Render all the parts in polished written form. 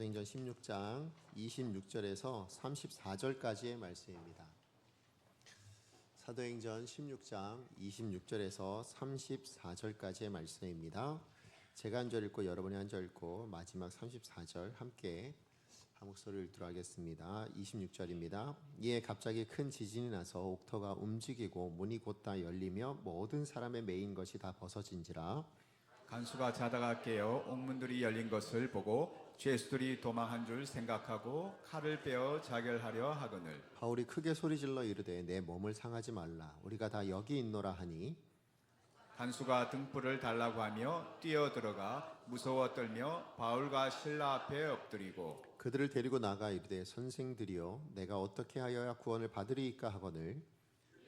사도행전 16장 26절에서 34절까지의 말씀입니다. 사도행전 16장 26절에서 34절까지의 말씀입니다. 제가 한 절 읽고 여러분이 한 절 읽고 마지막 34절 함께 한 목소리를 읽도록 하겠습니다. 26절입니다. 이에 갑자기 큰 지진이 나서 옥터가 움직이고 문이 곧 다 열리며 모든 사람의 매인 것이 다 벗어진지라. 간수가 자다가 깨어 옥문들이 열린 것을 보고 죄수들이 도망한 줄 생각하고 칼을 빼어 자결하려 하거늘 바울이 크게 소리질러 이르되 내 몸을 상하지 말라 우리가 다 여기 있노라 하니 간수가 등불을 달라고 하며 뛰어들어가 무서워 떨며 바울과 실라 앞에 엎드리고 그들을 데리고 나가 이르되 선생들이여 내가 어떻게 하여야 구원을 받으리이까 하거늘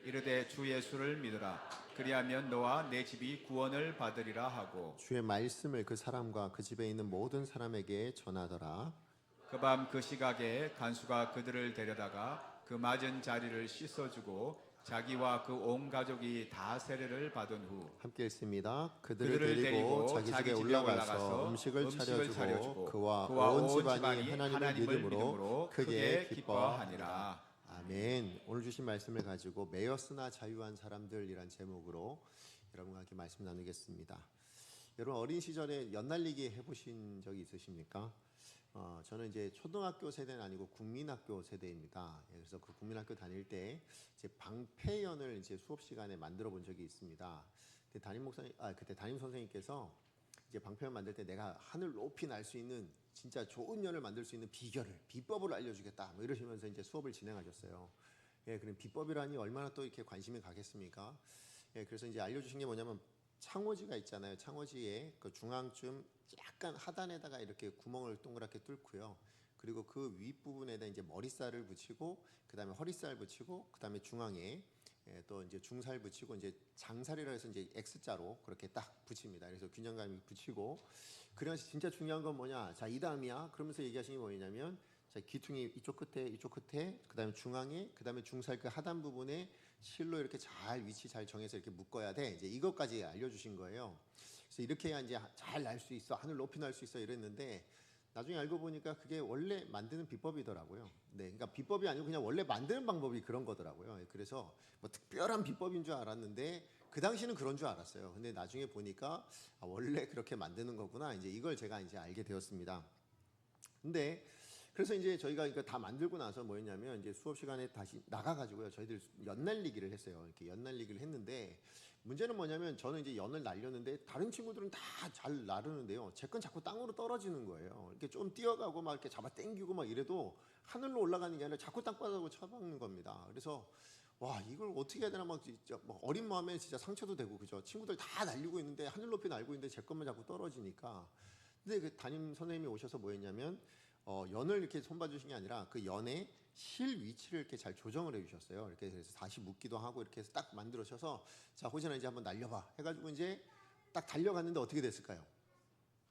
이르되 주 예수를 믿으라 그리하면 너와 내 집이 구원을 받으리라 하고 주의 말씀을 그 사람과 그 집에 있는 모든 사람에게 전하더라. 그 밤 그 시각에 간수가 그들을 데려다가 그 맞은 자리를 씻어주고 자기와 그 온 가족이 다 세례를 받은 후 함께 읽습니다. 그들을 데리고 자기 집에 올라가서 음식을 차려주고 그와 온 집안이 하나님을 믿음으로 크게 기뻐하니라. 아멘. 오늘 주신 말씀을 가지고 매였으나 자유한 사람들이란 제목으로 여러분과 함께 말씀 나누겠습니다. 여러분 어린 시절에 연날리기 해보신 적이 있으십니까? 저는 이제 초등학교 세대는 아니고 국민학교 세대입니다. 그래서 그 국민학교 다닐 때 이제 방패연을 이제 수업 시간에 만들어 본 적이 있습니다. 그때 담임 선생님께서 이제 방패연 만들 때 내가 하늘 높이 날 수 있는 진짜 좋은 연을 만들 수 있는 비법을 알려주겠다. 뭐 이러시면서 이제 수업을 진행하셨어요. 예, 그럼 비법이라니 얼마나 또 이렇게 관심이 가겠습니까? 예, 그래서 이제 알려주신 게 뭐냐면 창호지가 있잖아요. 창호지에 그 중앙쯤 약간 하단에다가 이렇게 구멍을 동그랗게 뚫고요. 그리고 그 윗부분에다 이제 머리살을 붙이고, 그 다음에 허리살 붙이고, 그 다음에 중앙에 또 이제 중살 붙이고 이제 장살이라 해서 이제 X자로 그렇게 딱 붙입니다. 그래서 균형감이 붙이고 그래서 진짜 중요한 건 뭐냐? 자, 이 다음이야. 그러면서 얘기하시는 게 뭐냐면 자, 귀퉁이 이쪽 끝에 그다음에 중앙에 그다음에 중살 그 하단 부분에 실로 이렇게 잘 위치 잘 정해서 이렇게 묶어야 돼. 이제 이것까지 알려주신 거예요. 그래서 이렇게 해야 이제 잘 날 수 있어. 하늘 높이 날 수 있어 이랬는데 나중에 알고 보니까 그게 원래 만드는 비법이더라고요. 네, 그러니까 비법이 아니고 그냥 원래 만드는 방법이 그런 거더라고요. 그래서 뭐 특별한 비법인 줄 알았는데 그 당시는 그런 줄 알았어요. 근데 나중에 보니까 원래 그렇게 만드는 거구나. 이제 이걸 제가 이제 알게 되었습니다. 근데 그래서 이제 저희가 이거 다 만들고 나서 뭐였냐면 이제 수업 시간에 다시 나가가지고요. 저희들 연날리기를 했어요. 이렇게 연날리기를 했는데 문제는 뭐냐면 저는 이제 연을 날렸는데 다른 친구들은 다 잘 나르는데요. 제 건 자꾸 땅으로 떨어지는 거예요. 이렇게 좀 뛰어가고 막 이렇게 잡아 당기고 막 이래도 하늘로 올라가는 게 아니라 자꾸 땅바닥으로 쳐박는 겁니다. 그래서 와 이걸 어떻게 해야 되나 막 진짜 막 어린 마음에 진짜 상처도 되고 그죠. 친구들 다 날리고 있는데 하늘 높이 날고 있는데 제 것만 자꾸 떨어지니까. 근데 그 담임 선생님이 오셔서 뭐 했냐면 연을 이렇게 손봐 주신 게 아니라 그 연의 실 위치를 이렇게 잘 조정을 해주셨어요. 이렇게 그래서 다시 묶기도 하고 이렇게 해서 딱 만들어셔서 자 호진아 이제 한번 날려봐 해가지고 이제 딱 달려갔는데 어떻게 됐을까요?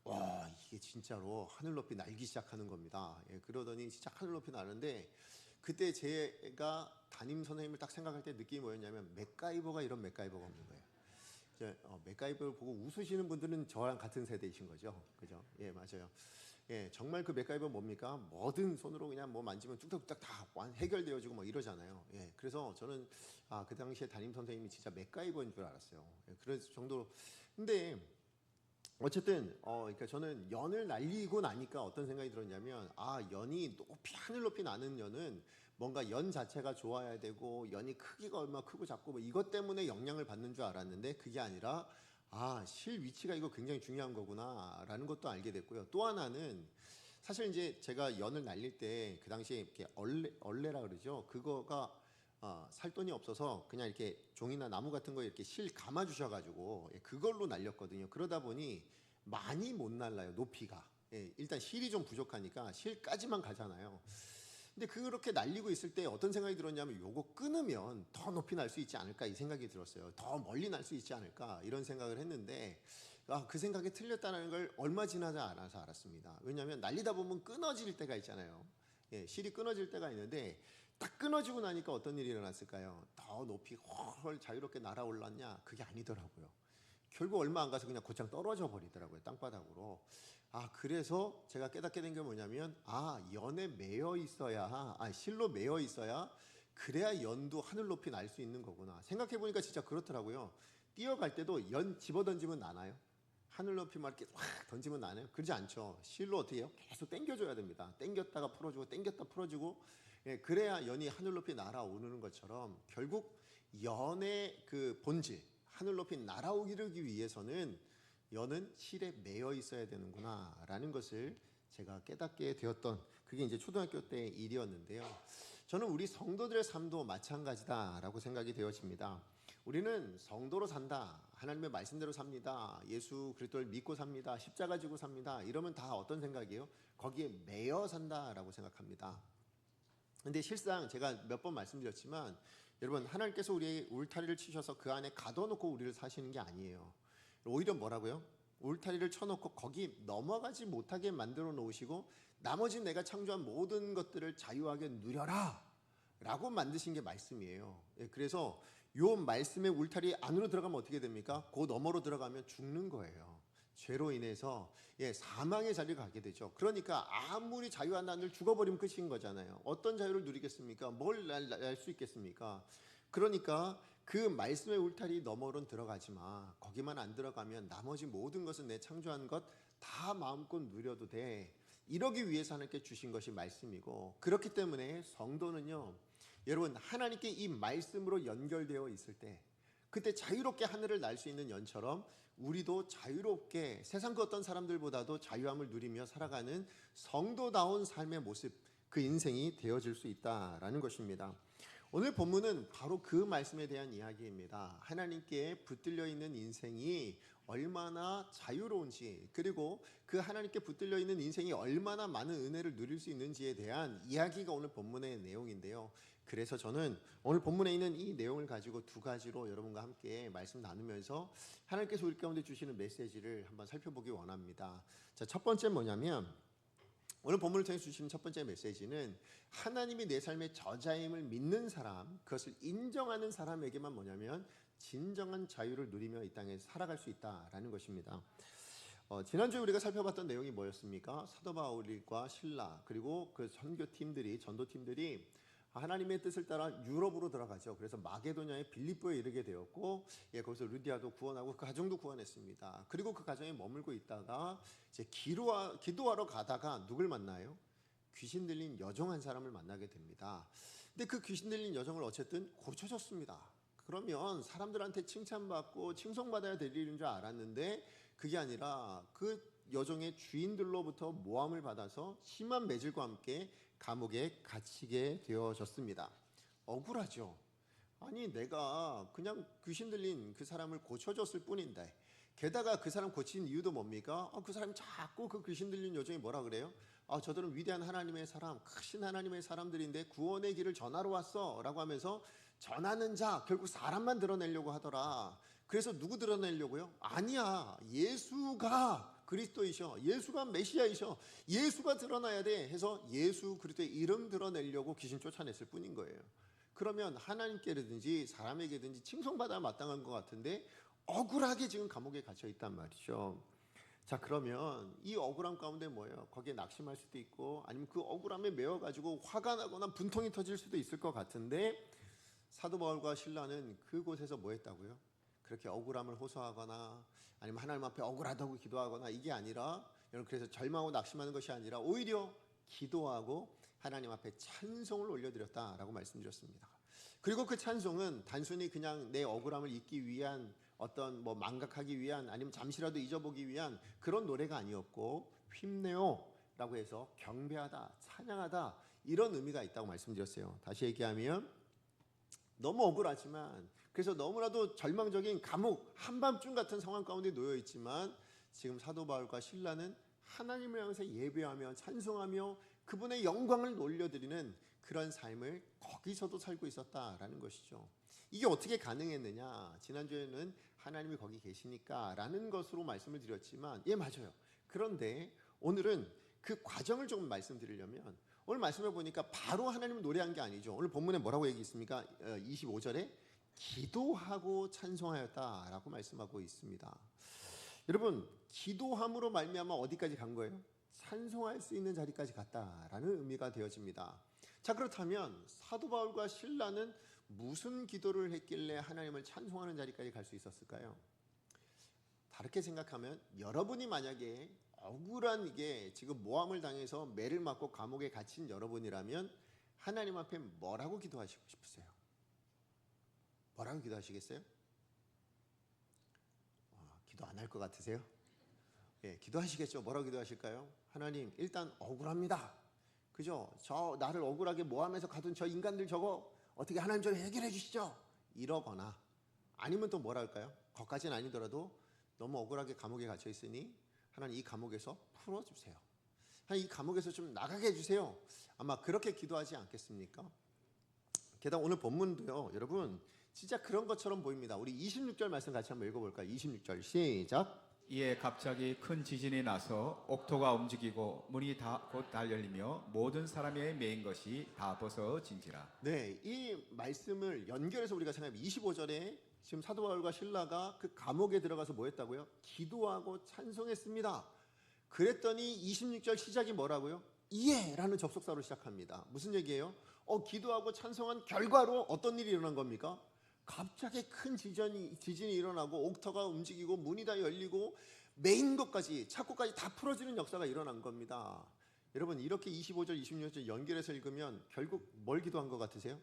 와 이게 진짜로 하늘 높이 날기 시작하는 겁니다. 예, 그러더니 진짜 하늘 높이 나는데 그때 제가 담임 선생님을 딱 생각할 때 느낌이 뭐였냐면 맥가이버가 이런 맥가이버가 없는 거예요. 이제 맥가이버를 보고 웃으시는 분들은 저랑 같은 세대이신 거죠, 그죠? 예, 맞아요. 예, 정말 그 맥가이버 뭡니까? 뭐든 손으로 그냥 뭐 만지면 뚝딱뚝딱 다 해결되어지고 뭐 이러잖아요. 예, 그래서 저는 그 당시에 담임 선생님이 진짜 맥가이버인 줄 알았어요. 예, 그럴 정도로. 근데 어쨌든 그러니까 저는 연을 날리고 나니까 어떤 생각이 들었냐면 연이 높이 하늘 높이 나는 연은 뭔가 연 자체가 좋아야 되고 연이 크기가 얼마나 크고 작고 뭐 이것 때문에 영향을 받는 줄 알았는데 그게 아니라 실 위치가 이거 굉장히 중요한 거구나라는 것도 알게 됐고요. 또 하나는 사실 이제 제가 연을 날릴 때 그 당시에 이렇게 얼레라 그러죠. 그거가 살 돈이 없어서 그냥 이렇게 종이나 나무 같은 거 이렇게 실 감아 주셔가지고 그걸로 날렸거든요. 그러다 보니 많이 못 날라요. 높이가. 예, 일단 실이 좀 부족하니까 실까지만 가잖아요. 근데 그렇게 날리고 있을 때 어떤 생각이 들었냐면 요거 끊으면 더 높이 날 수 있지 않을까 이 생각이 들었어요. 더 멀리 날 수 있지 않을까 이런 생각을 했는데 그 생각이 틀렸다는 걸 얼마 지나지 않아서 알았습니다. 왜냐하면 날리다 보면 끊어질 때가 있잖아요. 예, 실이 끊어질 때가 있는데 딱 끊어지고 나니까 어떤 일이 일어났을까요? 더 높이 훨 자유롭게 날아올랐냐? 그게 아니더라고요. 결국 얼마 안 가서 그냥 곧장 떨어져 버리더라고요. 땅바닥으로. 그래서 제가 깨닫게 된 게 뭐냐면 연에 매여 있어야 실로 매여 있어야 그래야 연도 하늘 높이 날 수 있는 거구나. 생각해 보니까 진짜 그렇더라고요. 뛰어갈 때도 연 집어 던지면 나나요? 하늘 높이 막 이렇게 확 던지면 나나요? 그러지 않죠. 실로 어떻게 해요? 계속 당겨줘야 됩니다. 당겼다가 풀어주고 당겼다 풀어주고, 그래야 연이 하늘 높이 날아오르는 것처럼 결국 연의 그 본질, 하늘 높이 날아오기 위해서는 연은 실에 매여 있어야 되는구나라는 것을 제가 깨닫게 되었던, 그게 이제 초등학교 때 일이었는데요. 저는 우리 성도들의 삶도 마찬가지다라고 생각이 되어집니다. 우리는 성도로 산다, 하나님의 말씀대로 삽니다, 예수 그리스도를 믿고 삽니다, 십자가 지고 삽니다, 이러면 다 어떤 생각이에요? 거기에 매여 산다라고 생각합니다. 근데 실상 제가 몇 번 말씀드렸지만, 여러분, 하나님께서 우리의 울타리를 치셔서 그 안에 가둬놓고 우리를 사시는 게 아니에요. 오히려 뭐라고요? 울타리를 쳐놓고 거기 넘어가지 못하게 만들어 놓으시고, 나머지 내가 창조한 모든 것들을 자유하게 누려라 라고 만드신 게 말씀이에요. 그래서 요 말씀의 울타리 안으로 들어가면 어떻게 됩니까? 그 너머로 들어가면 죽는 거예요. 죄로 인해서 사망의 자리를 가게 되죠. 그러니까 아무리 자유한다 한들 죽어버리면 끝인 거잖아요. 어떤 자유를 누리겠습니까? 뭘 날 수 있겠습니까? 그러니까 그 말씀의 울타리 너머로는 들어가지 마. 거기만 안 들어가면 나머지 모든 것은 내 창조한 것 다 마음껏 누려도 돼. 이러기 위해서 하나님께 주신 것이 말씀이고, 그렇기 때문에 성도는요, 여러분, 하나님께 이 말씀으로 연결되어 있을 때 그때 자유롭게 하늘을 날 수 있는 연처럼 우리도 자유롭게 세상 그 어떤 사람들보다도 자유함을 누리며 살아가는 성도다운 삶의 모습, 그 인생이 되어질 수 있다라는 것입니다. 오늘 본문은 바로 그 말씀에 대한 이야기입니다. 하나님께 붙들려 있는 인생이 얼마나 자유로운지, 그리고 그 하나님께 붙들려 있는 인생이 얼마나 많은 은혜를 누릴 수 있는지에 대한 이야기가 오늘 본문의 내용인데요. 그래서 저는 오늘 본문에 있는 이 내용을 가지고 두 가지로 여러분과 함께 말씀 나누면서 하나님께서 우리 가운데 주시는 메시지를 한번 살펴보기 원합니다. 자, 첫 번째 뭐냐면, 오늘 본문을 통해 주시는 첫 번째 메시지는 하나님이 내 삶의 저자임을 믿는 사람, 그것을 인정하는 사람에게만 뭐냐면 진정한 자유를 누리며 이 땅에 살아갈 수 있다라는 것입니다. 지난주에 우리가 살펴봤던 내용이 뭐였습니까? 사도 바울과 실라, 그리고 그 선교팀들이, 전도팀들이 하나님의 뜻을 따라 유럽으로 들어가죠. 그래서 마게도냐의 빌립보에 이르게 되었고, 거기서 루디아도 구원하고 그 가정도 구원했습니다. 그리고 그 가정에 머물고 있다가 이제 기도하러 가다가 누굴 만나요? 귀신 들린 여종 한 사람을 만나게 됩니다. 근데 그 귀신 들린 여종을 어쨌든 고쳐줬습니다. 그러면 사람들한테 칭찬받고 칭송받아야 될 일인 줄 알았는데, 그게 아니라 그 여종의 주인들로부터 모함을 받아서 심한 매질과 함께 감옥에 갇히게 되어졌습니다. 억울하죠. 아니, 내가 그냥 귀신 들린 그 사람을 고쳐줬을 뿐인데, 게다가 그 사람 고친 이유도 뭡니까? 그 사람이 자꾸 그 귀신 들린 여종이 뭐라 그래요? 저들은 위대한 하나님의 사람, 크신 하나님의 사람들인데 구원의 길을 전하러 왔어 라고 하면서, 전하는 자, 결국 사람만 드러내려고 하더라. 그래서 누구 드러내려고요? 아니야, 예수가 그리스도이셔, 예수가 메시아이셔, 예수가 드러나야 돼 해서 예수 그리스도의 이름 드러내려고 귀신 쫓아냈을 뿐인 거예요. 그러면 하나님께든지 사람에게든지 칭송받아야 마땅한 것 같은데 억울하게 지금 감옥에 갇혀 있단 말이죠. 자, 그러면 이 억울함 가운데 뭐예요? 거기에 낙심할 수도 있고, 아니면 그 억울함에 매여가지고 화가 나거나 분통이 터질 수도 있을 것 같은데, 사도 바울과 실라는 그곳에서 뭐 했다고요? 그렇게 억울함을 호소하거나 아니면 하나님 앞에 억울하다고 기도하거나 이게 아니라, 여러분, 그래서 절망하고 낙심하는 것이 아니라 오히려 기도하고 하나님 앞에 찬송을 올려드렸다라고 말씀드렸습니다. 그리고 그 찬송은 단순히 그냥 내 억울함을 잊기 위한, 어떤 망각하기 위한, 아니면 잠시라도 잊어보기 위한 그런 노래가 아니었고, 힘내요 라고 해서 경배하다, 찬양하다, 이런 의미가 있다고 말씀드렸어요. 다시 얘기하면, 너무 억울하지만, 그래서 너무나도 절망적인 감옥 한밤중 같은 상황 가운데 놓여 있지만, 지금 사도 바울과 실라는 하나님을 향해서 예배하며 찬송하며 그분의 영광을 올려드리는 그런 삶을 거기서도 살고 있었다라는 것이죠. 이게 어떻게 가능했느냐? 지난주에는 하나님이 거기 계시니까 라는 것으로 말씀을 드렸지만, 맞아요. 그런데 오늘은 그 과정을 조금 말씀드리려면, 오늘 말씀해 보니까 바로 하나님을 노래한 게 아니죠. 오늘 본문에 뭐라고 얘기했습니까? 25절에 기도하고 찬송하였다라고 말씀하고 있습니다. 여러분, 기도함으로 말미암아 어디까지 간 거예요? 찬송할 수 있는 자리까지 갔다라는 의미가 되어집니다. 자, 그렇다면 사도 바울과 실라는 무슨 기도를 했길래 하나님을 찬송하는 자리까지 갈 수 있었을까요? 다르게 생각하면 여러분이 만약에 억울한 이게 지금 모함을 당해서 매를 맞고 감옥에 갇힌 여러분이라면 하나님 앞에 뭐라고 기도하시고 싶으세요? 뭐라고 기도하시겠어요? 기도 안 할 것 같으세요? 예, 기도하시겠죠. 뭐라고 기도하실까요? 하나님, 일단 억울합니다. 그죠? 저 나를 억울하게 모함해서 가둔 저 인간들 저거 어떻게 하나님 좀 해결해 주시죠. 이러거나 아니면 또 뭐라 할까요? 거기까지는 아니더라도 너무 억울하게 감옥에 갇혀 있으니 하나님 이 감옥에서 풀어주세요. 하나님 이 감옥에서 좀 나가게 해주세요. 아마 그렇게 기도하지 않겠습니까? 게다가 오늘 본문도요, 여러분 진짜 그런 것처럼 보입니다. 우리 26절 말씀 같이 한번 읽어볼까요? 26절 시작. 이에 갑자기 큰 지진이 나서 옥토가 움직이고 문이 다 곧 다 열리며 모든 사람의 메인 것이 다 벗어진지라. 네, 이 말씀을 연결해서 우리가 생각하면 25절에 지금 사도 바울과 실라가 그 감옥에 들어가서 뭐 했다고요? 기도하고 찬송했습니다. 그랬더니 26절 시작이 뭐라고요? 이에 라는 접속사로 시작합니다. 무슨 얘기예요? 기도하고 찬송한 결과로 어떤 일이 일어난 겁니까? 갑자기 큰 지진이 일어나고 옥터가 움직이고 문이 다 열리고 메인 것까지 착고까지 다 풀어지는 역사가 일어난 겁니다. 여러분 이렇게 25절 26절 연결해서 읽으면 결국 뭘 기도한 것 같으세요?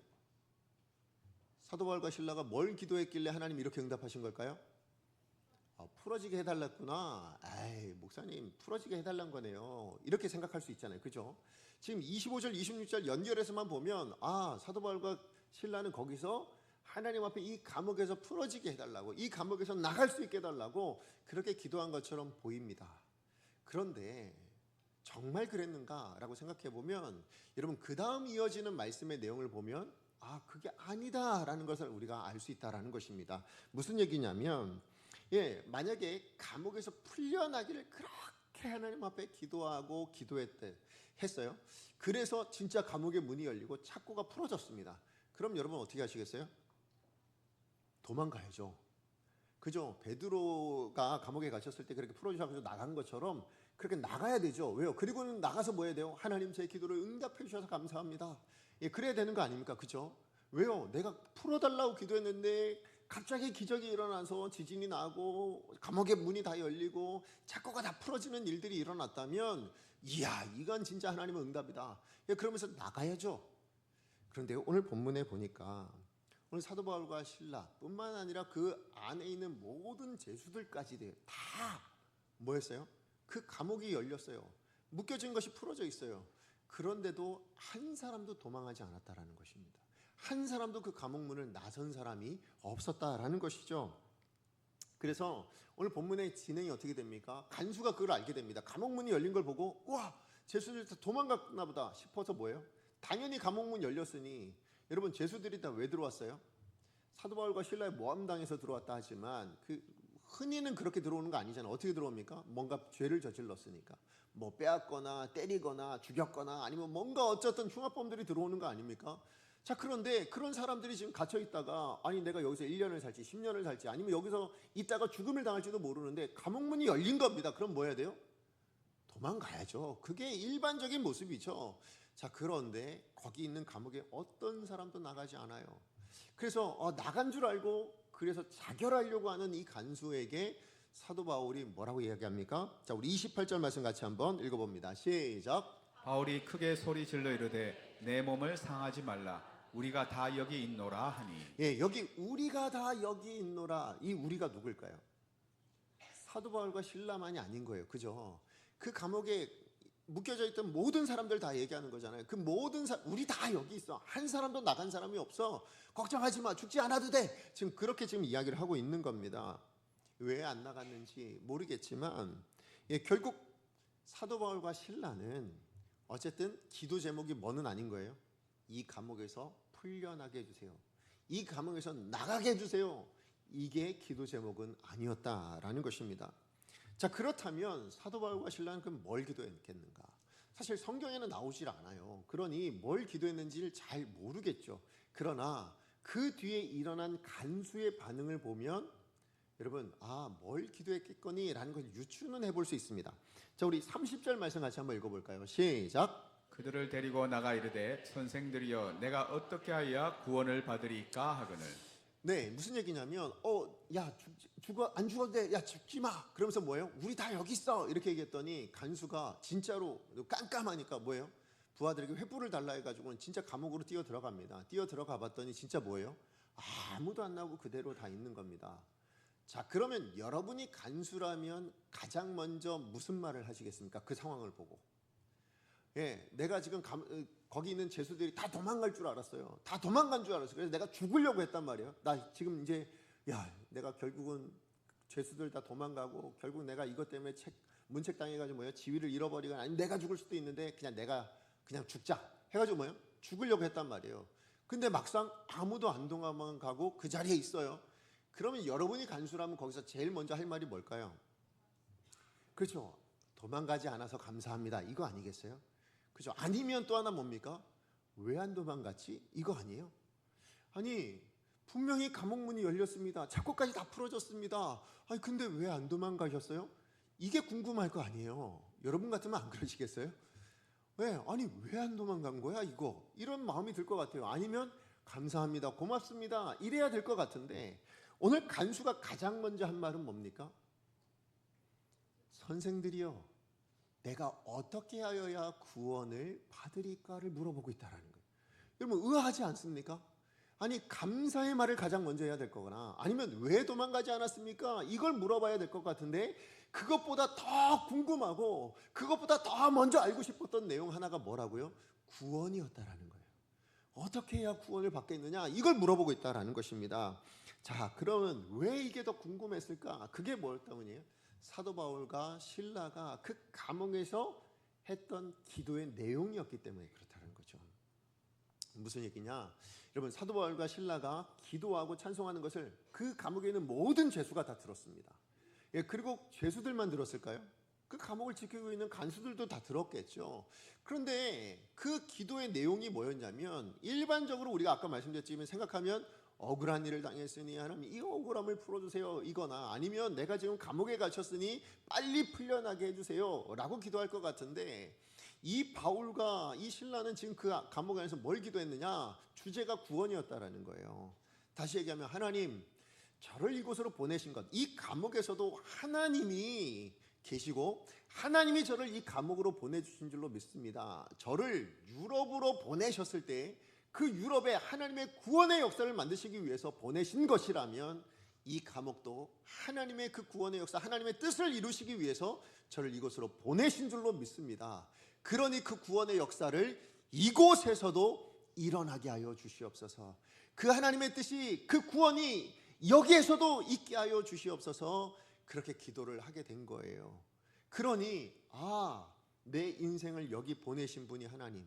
사도 바울과 실라가 뭘 기도했길래 하나님 이렇게 응답하신 걸까요? 풀어지게 해달랐구나. 에이, 목사님 풀어지게 해달란 거네요. 이렇게 생각할 수 있잖아요. 그죠? 지금 25절 26절 연결해서만 보면 사도 바울과 실라는 거기서 하나님 앞에 이 감옥에서 풀어지게 해달라고, 이 감옥에서 나갈 수 있게 해달라고 그렇게 기도한 것처럼 보입니다. 그런데 정말 그랬는가라고 생각해 보면 여러분 그 다음 이어지는 말씀의 내용을 보면 그게 아니다라는 것을 우리가 알 수 있다라는 것입니다. 무슨 얘기냐면 만약에 감옥에서 풀려나기를 그렇게 하나님 앞에 기도하고 했어요. 그래서 진짜 감옥의 문이 열리고 착고가 풀어졌습니다. 그럼 여러분 어떻게 하시겠어요? 도망가야죠. 그죠? 베드로가 감옥에 갇혔을 때 그렇게 풀어주셔서 나간 것처럼 그렇게 나가야 되죠. 왜요? 그리고는 나가서 뭐 해야 돼요? 하나님 제 기도를 응답해 주셔서 감사합니다. 그래야 되는 거 아닙니까? 그죠? 왜요? 내가 풀어달라고 기도했는데 갑자기 기적이 일어나서 지진이 나고 감옥의 문이 다 열리고 착고가 다 풀어지는 일들이 일어났다면 이야, 이건 진짜 하나님의 응답이다. 그러면서 나가야죠. 그런데 오늘 본문에 보니까 오늘 사도 바울과 실라 뿐만 아니라 그 안에 있는 모든 죄수들까지 다 뭐였어요? 그 감옥이 열렸어요. 묶여진 것이 풀어져 있어요. 그런데도 한 사람도 도망하지 않았다라는 것입니다. 한 사람도 그 감옥 문을 나선 사람이 없었다라는 것이죠. 그래서 오늘 본문의 진행이 어떻게 됩니까? 간수가 그걸 알게 됩니다. 감옥 문이 열린 걸 보고 와, 죄수들 다 도망갔나 보다 싶어서 뭐예요? 당연히 감옥 문 열렸으니 여러분 죄수들이 다 왜 들어왔어요? 사도 바울과 실라의 모함당해서 들어왔다 하지만 흔히는 그렇게 들어오는 거 아니잖아요. 어떻게 들어옵니까? 뭔가 죄를 저질렀으니까 뭐 빼앗거나 때리거나 죽였거나 아니면 뭔가 어쨌든 흉악범들이 들어오는 거 아닙니까? 자, 그런데 그런 사람들이 지금 갇혀 있다가 내가 여기서 1년을 살지 10년을 살지 아니면 여기서 있다가 죽음을 당할지도 모르는데 감옥문이 열린 겁니다. 그럼 뭐 해야 돼요? 도망가야죠. 그게 일반적인 모습이죠. 자, 그런데 거기 있는 감옥에 어떤 사람도 나가지 않아요. 그래서 나간 줄 알고 그래서 자결하려고 하는 이 간수에게 사도 바울이 뭐라고 이야기합니까? 자, 우리 28절 말씀 같이 한번 읽어봅니다. 시작. 바울이 크게 소리 질러 이르되 내 몸을 상하지 말라. 우리가 다 여기 있노라 하니. 여기 우리가 다 여기 있노라. 이 우리가 누굴까요? 사도 바울과 실라만이 아닌 거예요. 그죠? 그 감옥에 묶여져 있던 모든 사람들 다 얘기하는 거잖아요. 그 모든 우리 다 여기 있어. 한 사람도 나간 사람이 없어. 걱정하지 마. 죽지 않아도 돼. 지금 그렇게 이야기를 하고 있는 겁니다. 왜 안 나갔는지 모르겠지만 결국 사도 바울과 실라는 어쨌든 기도 제목이 뭐는 아닌 거예요. 이 감옥에서 풀려나게 해주세요. 이 감옥에서 나가게 해주세요. 이게 기도 제목은 아니었다라는 것입니다. 자, 그렇다면 사도 바울과 실라는 그럼 뭘 기도했겠는가? 사실 성경에는 나오질 않아요. 그러니 뭘 기도했는지를 잘 모르겠죠. 그러나 그 뒤에 일어난 간수의 반응을 보면 여러분, 뭘 기도했겠거니? 라는 걸 유추는 해볼 수 있습니다. 자, 우리 30절 말씀 같이 한번 읽어볼까요? 시작. 그들을 데리고 나가 이르되 선생들이여 내가 어떻게 하여야 구원을 받으리까 하거늘. 네, 무슨 얘기냐면 야 죽어 안 죽어도 돼, 야 죽지 마. 그러면서 뭐예요? 우리 다 여기 있어 이렇게 얘기했더니 간수가 진짜로 깜깜하니까 뭐예요? 부하들에게 횃불을 달라 해가지고는 진짜 감옥으로 뛰어 들어갑니다. 뛰어 들어가 봤더니 진짜 뭐예요? 아무도 안 나오고 그대로 다 있는 겁니다. 자, 그러면 여러분이 간수라면 가장 먼저 무슨 말을 하시겠습니까? 그 상황을 보고. 예, 내가 지금 거기 있는 죄수들이 다 도망갈 줄 알았어요. 다 도망간 줄 알았어요. 그래서 내가 죽으려고 했단 말이에요. 나 지금 이제 내가 결국은 죄수들 다 도망가고 결국 내가 이것 때문에 문책 당해가지고 뭐예요? 지위를 잃어버리거나 아니면 내가 죽을 수도 있는데 그냥 죽자 해가지고 뭐예요? 죽으려고 했단 말이에요. 근데 막상 아무도 안 도망가고 그 자리에 있어요. 그러면 여러분이 간수라면 거기서 제일 먼저 할 말이 뭘까요? 그렇죠. 도망가지 않아서 감사합니다. 이거 아니겠어요? 그죠? 아니면 또 하나 뭡니까? 왜 안 도망갔지? 이거 아니에요? 아니, 분명히 감옥 문이 열렸습니다. 착고까지 다 풀어졌습니다. 아니, 근데 왜 안 도망가셨어요? 이게 궁금할 거 아니에요. 여러분 같으면 안 그러시겠어요? 왜? 아니, 왜 안 도망간 거야, 이거? 이런 마음이 들 것 같아요. 아니면 감사합니다, 고맙습니다, 이래야 될 것 같은데 오늘 간수가 가장 먼저 한 말은 뭡니까? 선생들이여, 내가 어떻게 하여야 구원을 받으리까를 물어보고 있다라는 거예요. 여러분, 의아하지 않습니까? 아니, 감사의 말을 가장 먼저 해야 될 거거나 아니면 왜 도망가지 않았습니까? 이걸 물어봐야 될 것 같은데 그것보다 더 궁금하고 그것보다 더 먼저 알고 싶었던 내용 하나가 뭐라고요? 구원이었다라는 거예요. 어떻게 해야 구원을 받겠느냐? 이걸 물어보고 있다라는 것입니다. 자, 그러면 왜 이게 더 궁금했을까? 그게 뭐였다면요? 사도 바울과 실라가 그 감옥에서 했던 기도의 내용이었기 때문에 그렇다는 거죠. 무슨 얘기냐? 여러분, 사도 바울과 실라가 기도하고 찬송하는 것을 그 감옥에 있는 모든 죄수가 다 들었습니다. 예, 그리고 죄수들만 들었을까요? 그 감옥을 지키고 있는 간수들도 다 들었겠죠. 그런데 그 기도의 내용이 뭐였냐면 일반적으로 우리가 아까 말씀드렸지만 생각하면 억울한 일을 당했으니 하나님 이 억울함을 풀어주세요, 이거나 아니면 내가 지금 감옥에 갇혔으니 빨리 풀려나게 해주세요 라고 기도할 것 같은데 이 바울과 이 실라는 지금 그 감옥 안에서 뭘 기도했느냐? 주제가 구원이었다라는 거예요. 다시 얘기하면 하나님, 저를 이곳으로 보내신 것, 이 감옥에서도 하나님이 계시고 하나님이 저를 이 감옥으로 보내주신 줄로 믿습니다. 저를 유럽으로 보내셨을 때 그 유럽에 하나님의 구원의 역사를 만드시기 위해서 보내신 것이라면 이 감옥도 하나님의 그 구원의 역사, 하나님의 뜻을 이루시기 위해서 저를 이곳으로 보내신 줄로 믿습니다. 그러니 그 구원의 역사를 이곳에서도 일어나게 하여 주시옵소서. 그 하나님의 뜻이, 그 구원이 여기에서도 있게 하여 주시옵소서. 그렇게 기도를 하게 된 거예요. 그러니 내 인생을 여기 보내신 분이 하나님,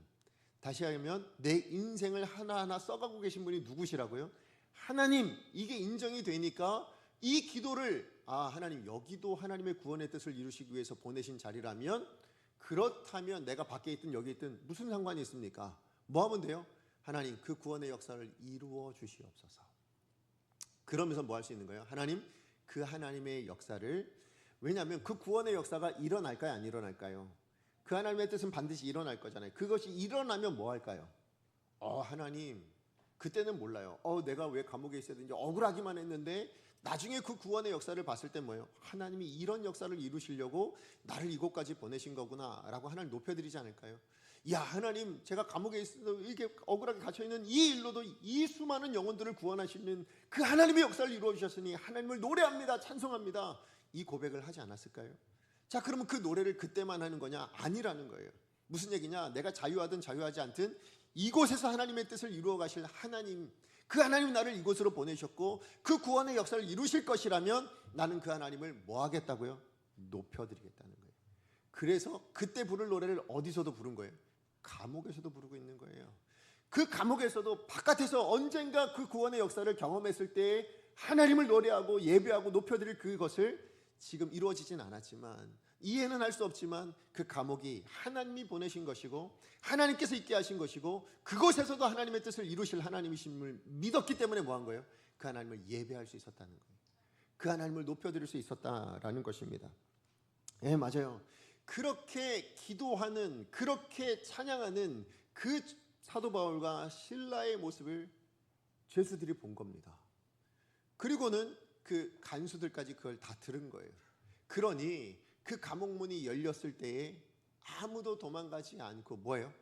다시 하면 내 인생을 하나하나 써가고 계신 분이 누구시라고요? 하나님. 이게 인정이 되니까 이 기도를 하나님, 여기도 하나님의 구원의 뜻을 이루시기 위해서 보내신 자리라면 그렇다면 내가 밖에 있든 여기 있든 무슨 상관이 있습니까? 뭐 하면 돼요? 하나님, 그 구원의 역사를 이루어 주시옵소서. 그러면서 뭐 할 수 있는 거예요? 하나님, 그 하나님의 역사를, 왜냐하면 그 구원의 역사가 일어날까요, 안 일어날까요? 그 하나님의 뜻은 반드시 일어날 거잖아요. 그것이 일어나면 뭐 할까요? 하나님, 그때는 몰라요. 내가 왜 감옥에 있어야 되는지 억울하기만 했는데 나중에 그 구원의 역사를 봤을 때 뭐예요? 하나님이 이런 역사를 이루시려고 나를 이곳까지 보내신 거구나 라고 하나님 높여드리지 않을까요? 야, 하나님, 제가 감옥에 있어도 이렇게 억울하게 갇혀있는 이 일로도 이 수많은 영혼들을 구원하시는 그 하나님의 역사를 이루어 주셨으니 하나님을 노래합니다, 찬송합니다, 이 고백을 하지 않았을까요? 자, 그러면 그 노래를 그때만 하는 거냐? 아니라는 거예요. 무슨 얘기냐? 내가 자유하든 자유하지 않든 이곳에서 하나님의 뜻을 이루어 가실 하나님, 그 하나님이 나를 이곳으로 보내셨고 그 구원의 역사를 이루실 것이라면 나는 그 하나님을 뭐 하겠다고요? 높여드리겠다는 거예요. 그래서 그때 부를 노래를 어디서도 부른 거예요? 감옥에서도 부르고 있는 거예요. 그 감옥에서도 바깥에서 언젠가 그 구원의 역사를 경험했을 때 하나님을 노래하고 예배하고 높여드릴 그것을 지금 이루어지진 않았지만, 이해는 할 수 없지만 그 감옥이 하나님이 보내신 것이고 하나님께서 있게 하신 것이고 그곳에서도 하나님의 뜻을 이루실 하나님이심을 믿었기 때문에 뭐 한 거예요? 그 하나님을 예배할 수 있었다는 거예요. 그 하나님을 높여드릴 수 있었다라는 것입니다. 예, 맞아요. 그렇게 기도하는, 그렇게 찬양하는 그 사도 바울과 실라의 모습을 죄수들이 본 겁니다. 그리고는 그 간수들까지 그걸 다 들은 거예요. 그러니 그 감옥문이 열렸을 때에 아무도 도망가지 않고 뭐예요?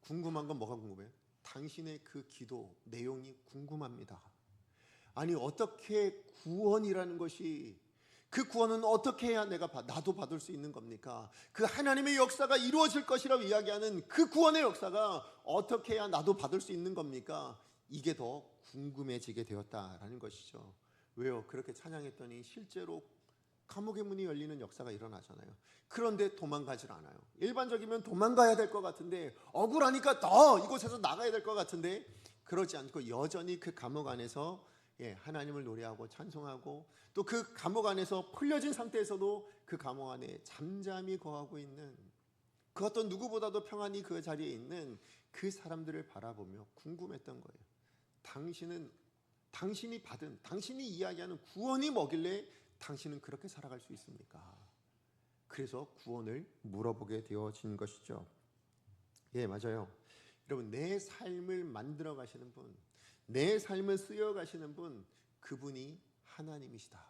궁금한 건 뭐가 궁금해요? 당신의 그 기도 내용이 궁금합니다. 아니 어떻게 구원이라는 것이, 그 구원은 어떻게 해야 나도 받을 수 있는 겁니까? 그 하나님의 역사가 이루어질 것이라고 이야기하는 그 구원의 역사가 어떻게 해야 나도 받을 수 있는 겁니까? 이게 더 궁금해지게 되었다라는 것이죠. 왜요? 그렇게 찬양했더니 실제로 감옥의 문이 열리는 역사가 일어나잖아요. 그런데 도망가질 않아요. 일반적이면 도망가야 될 것 같은데, 억울하니까 더 이곳에서 나가야 될 것 같은데 그러지 않고 여전히 그 감옥 안에서 하나님을 노래하고 찬송하고, 또 그 감옥 안에서 풀려진 상태에서도 그 감옥 안에 잠잠히 거하고 있는, 그 어떤 누구보다도 평안히 그 자리에 있는 그 사람들을 바라보며 궁금했던 거예요. 당신이 받은, 당신이 이야기하는 구원이 뭐길래 당신은 그렇게 살아갈 수 있습니까? 그래서 구원을 물어보게 되어진 것이죠. 예, 맞아요. 여러분, 내 삶을 만들어 가시는 분, 내 삶을 쓰여 가시는 분, 그분이 하나님이시다.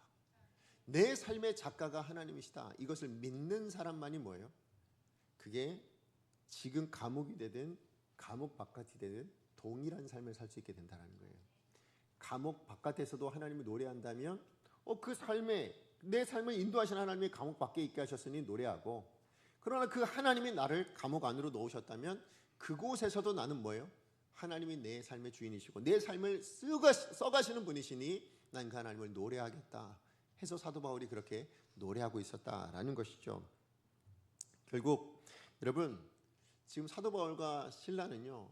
내 삶의 작가가 하나님이시다. 이것을 믿는 사람만이 뭐예요? 그게 지금 감옥이 되든 감옥 바깥이 되든 동일한 삶을 살 수 있게 된다는 거예요. 감옥 바깥에서도 하나님을 노래한다면 그 삶에, 내 삶을 인도하신 하나님이 감옥 밖에 있게 하셨으니 노래하고, 그러나 그 하나님이 나를 감옥 안으로 넣으셨다면 그곳에서도 나는 뭐예요? 하나님이 내 삶의 주인이시고 내 삶을 써가시는 분이시니 난 그 하나님을 노래하겠다 해서 사도 바울이 그렇게 노래하고 있었다라는 것이죠. 결국 여러분, 지금 사도 바울과 실라는요,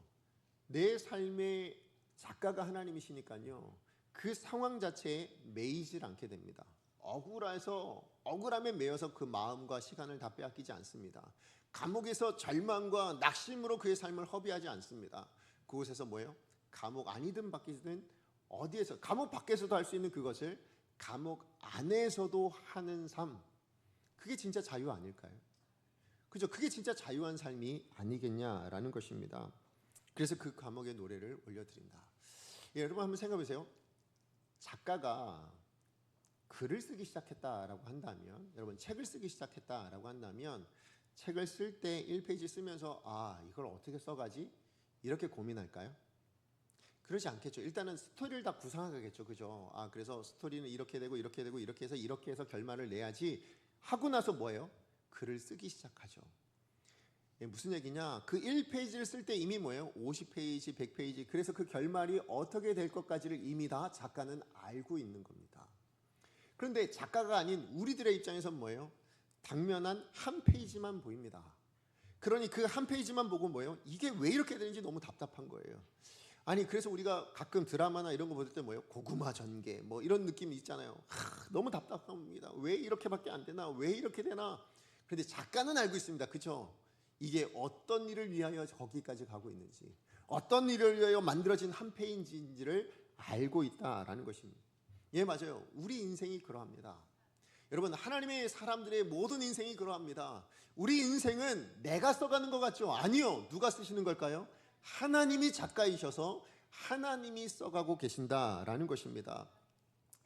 내 삶의 작가가 하나님이시니까요, 그 상황 자체에 매이질 않게 됩니다. 억울함에 매여서 그 마음과 시간을 다 빼앗기지 않습니다. 감옥에서 절망과 낙심으로 그의 삶을 허비하지 않습니다. 그곳에서 뭐예요? 감옥 안이든 밖이든 어디에서, 감옥 밖에서도 할 수 있는 그것을 감옥 안에서도 하는 삶, 그게 진짜 자유 아닐까요? 그죠? 그게 진짜 자유한 삶이 아니겠냐라는 것입니다. 그래서 그 감옥의 노래를 올려드린다. 여러분 한번 생각해 보세요. 작가가 글을 쓰기 시작했다라고 한다면, 여러분 책을 쓰기 시작했다라고 한다면, 책을 쓸 때 1페이지 쓰면서 이걸 어떻게 써가지? 이렇게 고민할까요? 그러지 않겠죠. 일단은 스토리를 다 구상하겠죠. 그죠? 그래서 스토리는 이렇게 되고 이렇게 되고 이렇게 해서 결말을 내야지 하고 나서 뭐예요? 글을 쓰기 시작하죠. 무슨 얘기냐? 그 1페이지를 쓸 때 이미 뭐예요? 50페이지, 100페이지. 그래서 그 결말이 어떻게 될 것까지를 이미 다 작가는 알고 있는 겁니다. 그런데 작가가 아닌 우리들의 입장에선 뭐예요? 당면한 한 페이지만 보입니다. 그러니 그 한 페이지만 보고 뭐예요? 이게 왜 이렇게 되는지 너무 답답한 거예요. 아니 그래서 우리가 가끔 드라마나 이런 거 볼 때 뭐예요? 고구마 전개 뭐 이런 느낌이 있잖아요. 너무 답답합니다. 왜 이렇게밖에 안 되나? 왜 이렇게 되나? 그런데 작가는 알고 있습니다. 그렇죠? 이게 어떤 일을 위하여 거기까지 가고 있는지, 어떤 일을 위하여 만들어진 한 페이지인지를 알고 있다라는 것입니다. 예, 맞아요. 우리 인생이 그러합니다. 여러분, 하나님의 사람들의 모든 인생이 그러합니다. 우리 인생은 내가 써가는 것 같죠? 아니요. 누가 쓰시는 걸까요? 하나님이 작가이셔서 하나님이 써가고 계신다라는 것입니다.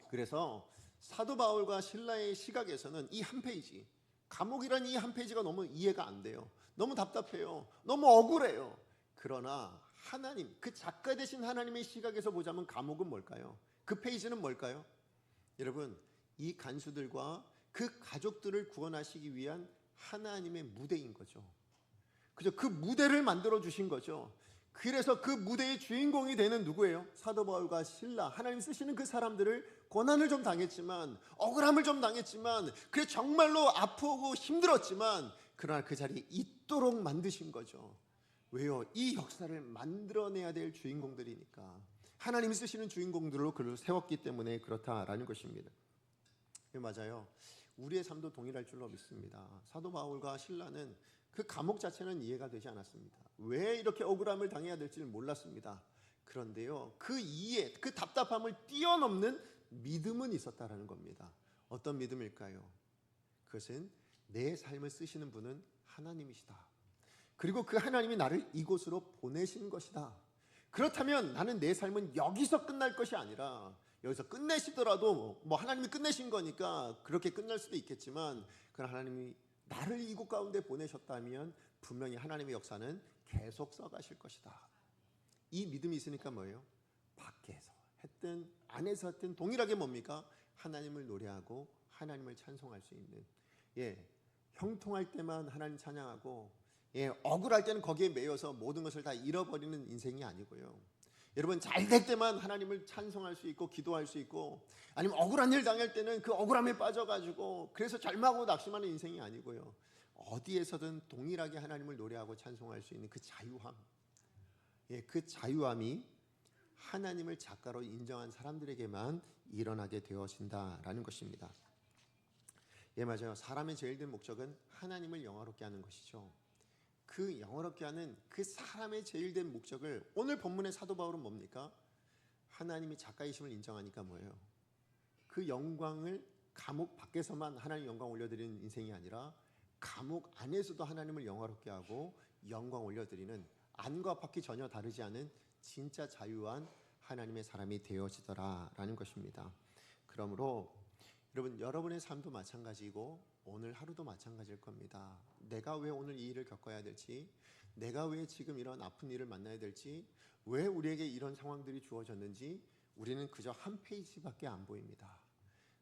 그래서 사도 바울과 실라의 시각에서는 이 한 페이지, 감옥이라는 이 한 페이지가 너무 이해가 안 돼요. 너무 답답해요. 너무 억울해요. 그러나 하나님, 그 작가 되신 하나님의 시각에서 보자면 감옥은 뭘까요? 그 페이지는 뭘까요? 여러분, 이 간수들과 그 가족들을 구원하시기 위한 하나님의 무대인 거죠. 그죠? 그 무대를 만들어 주신 거죠. 그래서 그 무대의 주인공이 되는 누구예요? 사도 바울과 실라, 하나님 쓰시는 그 사람들을 고난을 좀 당했지만, 억울함을 좀 당했지만, 그래 정말로 아프고 힘들었지만 그러나 그 자리에 있도록 만드신 거죠. 왜요? 이 역사를 만들어내야 될 주인공들이니까, 하나님이 쓰시는 주인공들로 그를 세웠기 때문에 그렇다라는 것입니다. 네, 맞아요. 우리의 삶도 동일할 줄로 믿습니다. 사도 바울과 실라는 그 감옥 자체는 이해가 되지 않았습니다. 왜 이렇게 억울함을 당해야 될지를 몰랐습니다. 그런데요, 그 이해, 그 답답함을 뛰어넘는 믿음은 있었다라는 겁니다. 어떤 믿음일까요? 그것은 내 삶을 쓰시는 분은 하나님이시다. 그리고 그 하나님이 나를 이곳으로 보내신 것이다. 그렇다면 나는 내 삶은 여기서 끝날 것이 아니라, 여기서 끝내시더라도 뭐 하나님이 끝내신 거니까 그렇게 끝날 수도 있겠지만, 그 하나님이 나를 이곳 가운데 보내셨다면 분명히 하나님의 역사는 계속 써가실 것이다. 이 믿음이 있으니까 뭐예요? 밖에서 했든 안에서 했든 동일하게 뭡니까? 하나님을 노래하고 하나님을 찬송할 수 있는, 형통할 때만 하나님 찬양하고, 억울할 때는 거기에 매여서 모든 것을 다 잃어버리는 인생이 아니고요. 여러분, 잘 될 때만 하나님을 찬송할 수 있고 기도할 수 있고, 아니면 억울한 일 당할 때는 그 억울함에 빠져가지고 그래서 절망하고 낙심하는 인생이 아니고요. 어디에서든 동일하게 하나님을 노래하고 찬송할 수 있는 그 자유함, 그 자유함이 하나님을 작가로 인정한 사람들에게만 일어나게 되어진다라는 것입니다. 맞아요. 사람의 제일 된 목적은 하나님을 영화롭게 하는 것이죠. 그 영화롭게 하는 그 사람의 제일 된 목적을 오늘 본문의 사도 바울은 뭡니까? 하나님이 작가이심을 인정하니까 뭐예요? 그 영광을 감옥 밖에서만 하나님 영광 올려드리는 인생이 아니라 감옥 안에서도 하나님을 영화롭게 하고 영광 올려드리는, 안과 밖이 전혀 다르지 않은 진짜 자유한 하나님의 사람이 되어지더라라는 것입니다. 그러므로 여러분의 삶도 마찬가지고 오늘 하루도 마찬가지일 겁니다. 내가 왜 오늘 이 일을 겪어야 될지, 내가 왜 지금 이런 아픈 일을 만나야 될지, 왜 우리에게 이런 상황들이 주어졌는지 우리는 그저 한 페이지밖에 안 보입니다.